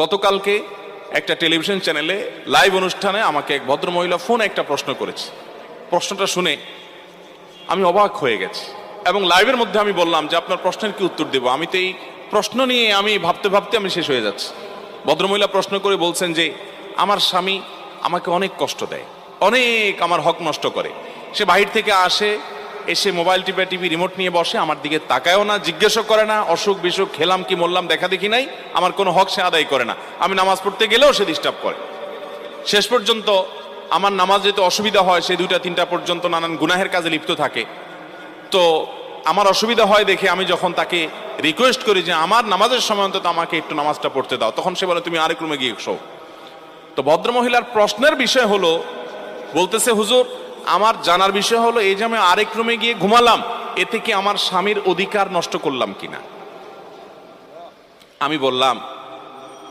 গতকালকে একটা টেলিভিশন চ্যানেলে লাইভ অনুষ্ঠানে আমাকে এক ভদ্রমহিলা ফোনে একটা প্রশ্ন করেছে। প্রশ্নটা শুনে আমি অবাক হয়ে গেছি এবং লাইভের মধ্যে আমি বললাম যে আপনার প্রশ্নের কি উত্তর দেব, আমি তো এই প্রশ্ন নিয়ে আমি ভাবতে ভাবতে আমি শেষ হয়ে যাচ্ছি। ভদ্রমহিলা প্রশ্ন করে বলছেন যে আমার স্বামী আমাকে অনেক কষ্ট দেয়, অনেক আমার হক নষ্ট করে। সে বাহির থেকে আসে, এসে মোবাইল টিভি রিমোট নিয়ে বসে, আমার দিকে তাকায়ও না, জিজ্ঞেসও করে না, অসুখ বিসুখ খেলাম কি মরলাম দেখা দেখি নাই, আমার কোনো হক সে আদায় করে না। আমি নামাজ পড়তে গেলেও সে ডিস্টার্ব করে। শেষ পর্যন্ত আমার নামাজ যেতে অসুবিধা হয়, সে 2টা-3টা পর্যন্ত নানান গুনাহের কাজে লিপ্ত থাকে। তো আমার অসুবিধা হয় দেখে আমি যখন তাকে রিকোয়েস্ট করি যে আমার নামাজের সময় অন্তত আমাকে একটু নামাজটা পড়তে দাও, তখন সে বলে তুমি আরেক রুমে গিয়ে শো। তো ভদ্রমহিলার প্রশ্নের বিষয় হলো, বলতেছে হুজুর আমার জানার বিষয় হলো এই যে আমি আরেক রুমে গিয়ে ঘুমালাম, এতে কি আমার স্বামীর অধিকার নষ্ট করলাম কিনা। আমি বললাম